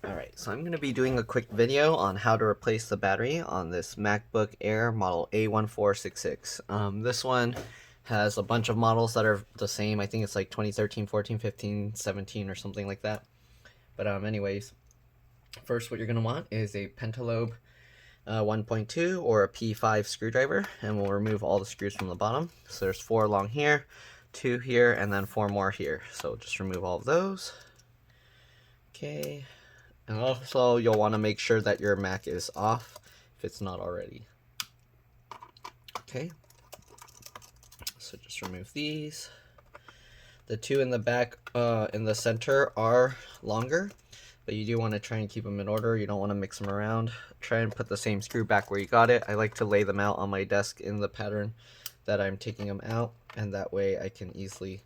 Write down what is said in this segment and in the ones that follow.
Alright, so I'm going to be doing a quick video on how to replace the battery on this MacBook Air model A1466. This one has a bunch of models that are the same. I think it's like 2013, 14, 15, 17 or something like that. But anyways, first what you're going to want is a pentalobe 1.2 or a P5 screwdriver, and we'll remove all the screws from the bottom. So there's 4 along here, 2 here, and then 4 more here. So just remove all of those. Okay. And also, you'll want to make sure that your Mac is off if it's not already. Okay, so just remove these. The 2 in the back, in the center, are longer, but you do want to try and keep them in order. You don't want to mix them around. Try and put the same screw back where you got it. I like to lay them out on my desk in the pattern that I'm taking them out, and that way I can easily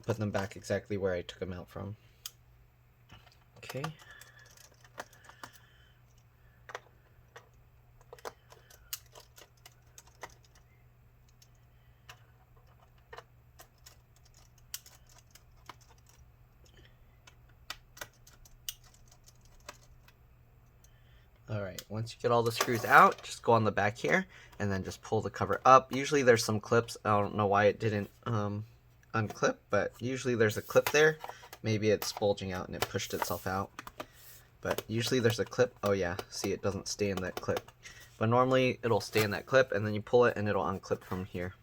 put them back exactly where I took them out from. Okay. Alright, once you get all the screws out, just go on the back here and then just pull the cover up. Usually there's some clips. I don't know why it didn't unclip, but usually there's a clip there. Maybe it's bulging out and it pushed itself out. But usually there's a clip. Oh yeah, see, it doesn't stay in that clip. But normally it'll stay in that clip, and then you pull it and it'll unclip from here.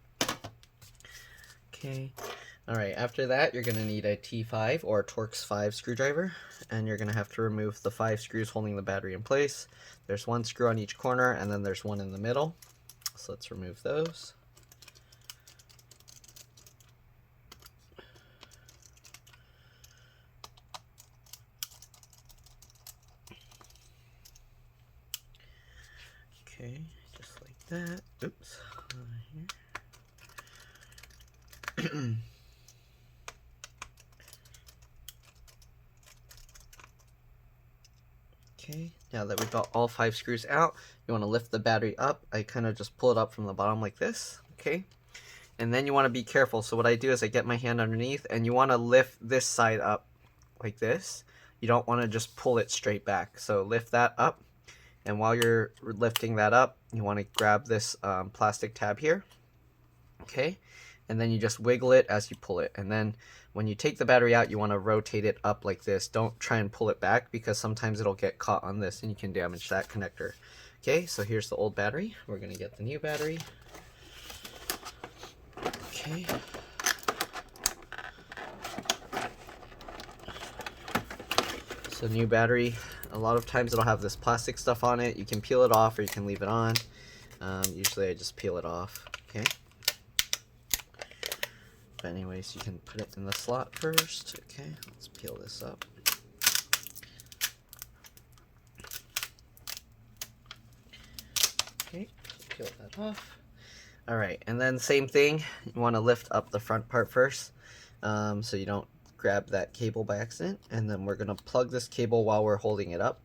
Okay. Alright, after that you're going to need a T5 or a Torx 5 screwdriver, and you're going to have to remove the 5 screws holding the battery in place. There's 1 screw on each corner, and then there's 1 in the middle. So let's remove those. Okay, just like that. Oops. Here. Okay, now that we've got all 5 screws out, you want to lift the battery up. I kind of just pull it up from the bottom like this, okay? And then you want to be careful. So what I do is I get my hand underneath, and you want to lift this side up like this. You don't want to just pull it straight back. So lift that up, and while you're lifting that up, you want to grab this plastic tab here, okay? And then you just wiggle it as you pull it. And then when you take the battery out, you want to rotate it up like this. Don't try and pull it back, because sometimes it'll get caught on this and you can damage that connector. Okay, so here's the old battery. We're going to get the new battery. Okay. So new battery, a lot of times it'll have this plastic stuff on it. You can peel it off or you can leave it on. Usually I just peel it off. Okay. But anyways, you can put it in the slot first. Okay, let's peel this up. Okay, peel that off. Alright, and then same thing, you want to lift up the front part first, so you don't grab that cable by accident. And then we're going to plug this cable while we're holding it up,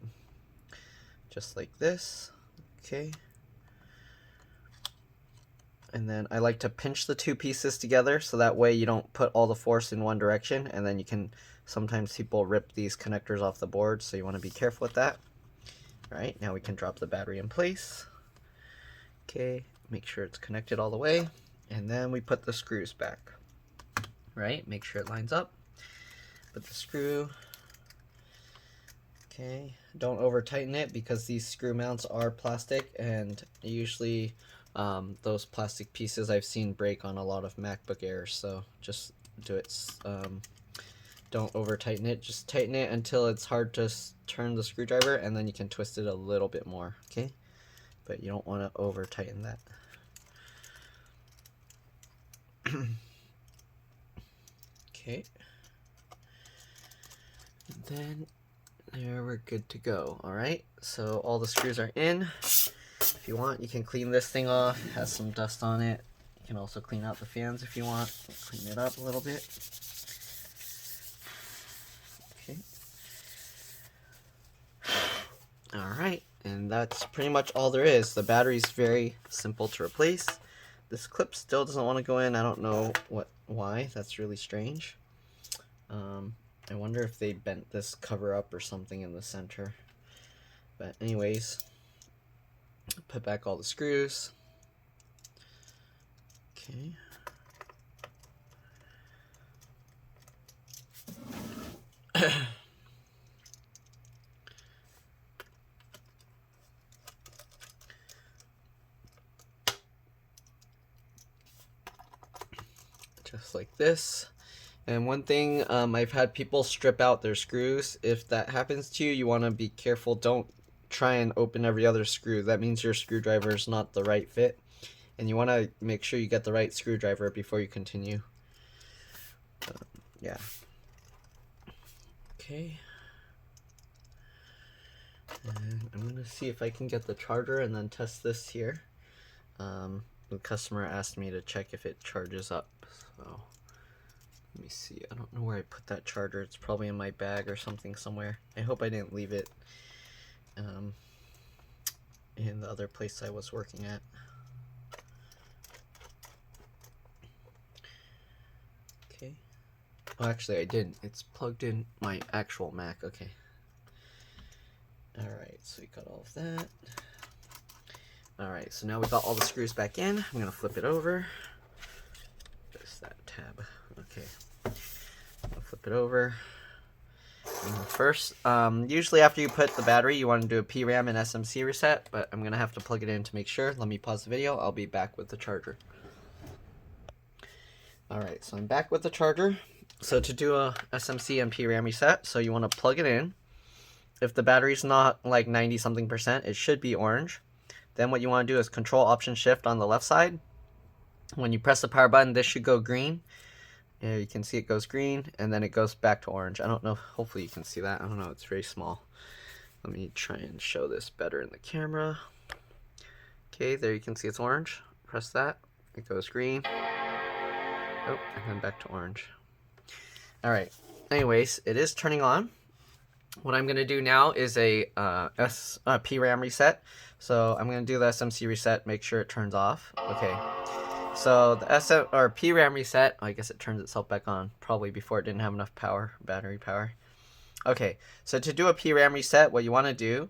just like this. Okay. And then I like to pinch the 2 pieces together, so that way you don't put all the force in one direction, and then you can, sometimes people rip these connectors off the board, so you want to be careful with that. Alright, now we can drop the battery in place. Okay, make sure it's connected all the way, and then we put the screws back. Right, make sure it lines up. Put the screw. Okay, don't over tighten it, because these screw mounts are plastic, and usually those plastic pieces I've seen break on a lot of MacBook Airs, so just do it. Don't over tighten it, just tighten it until it's hard to turn the screwdriver, and then you can twist it a little bit more, okay? But you don't want to over tighten that. Okay. And then there, we're good to go. Alright, so all the screws are in. If you want, you can clean this thing off. It has some dust on it. You can also clean out the fans if you want. Clean it up a little bit. Okay. Alright, and that's pretty much all there is. The battery's very simple to replace. This clip still doesn't want to go in. I don't know why. That's really strange. I wonder if they bent this cover up or something in the center. But anyways, put back all the screws. Okay. Just like this. And one thing, I've had people strip out their screws. If that happens to you, you want to be careful. Don't try and open every other screw. That means your screwdriver is not the right fit. And you want to make sure you get the right screwdriver before you continue. Yeah. Okay. And I'm going to see if I can get the charger and then test this here. The customer asked me to check if it charges up. So let me see. I don't know where I put that charger. It's probably in my bag or something somewhere. I hope I didn't leave it in the other place I was working at. Okay. Well, actually I didn't. It's plugged in my actual Mac. Okay. Alright, so we got all of that. Alright, so now we got all the screws back in. I'm gonna flip it over. Just that tab. Okay. I'll flip it over. First, usually after you put the battery, you want to do a PRAM and SMC reset, but I'm gonna have to plug it in to make sure. Let me pause the video. I'll be back with the charger. Alright, so I'm back with the charger. So to do a SMC and PRAM reset, so you want to plug it in. If the battery's not like 90-something%, it should be orange. Then what you want to do is Control Option Shift on the left side. When you press the power button, this should go green. Yeah, you can see it goes green, and then it goes back to orange. I don't know, hopefully you can see that. I don't know, it's very small. Let me try and show this better in the camera. Okay, there you can see it's orange. Press that, it goes green. Oh, and then back to orange. Alright, anyways, it is turning on. What I'm going to do now is a PRAM reset. So I'm going to do the SMC reset, make sure it turns off. Okay. So the PRAM reset, I guess it turns itself back on, probably before it didn't have enough power, battery power. Okay, so to do a PRAM reset, what you want to do,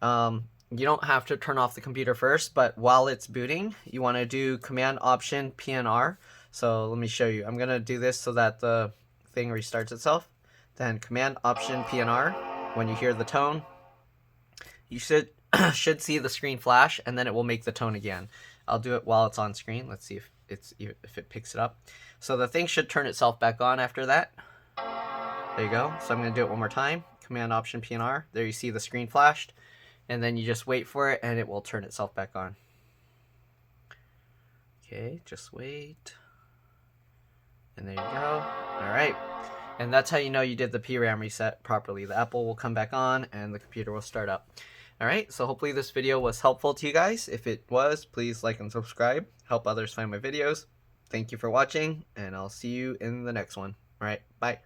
you don't have to turn off the computer first, but while it's booting, you want to do Command Option PNR. So let me show you. I'm going to do this so that the thing restarts itself. Then Command Option PNR. When you hear the tone, you should see the screen flash, and then it will make the tone again. I'll do it while it's on screen. Let's see if it picks it up. So the thing should turn itself back on after that. There you go. So I'm going to do it one more time. Command Option PNR. There you see the screen flashed, and then you just wait for it, and it will turn itself back on. Okay, just wait. And there you go. All right. And that's how you know you did the PRAM reset properly. The Apple will come back on and the computer will start up. Alright, so hopefully this video was helpful to you guys. If it was, please like and subscribe. Help others find my videos. Thank you for watching, and I'll see you in the next one. Alright, bye.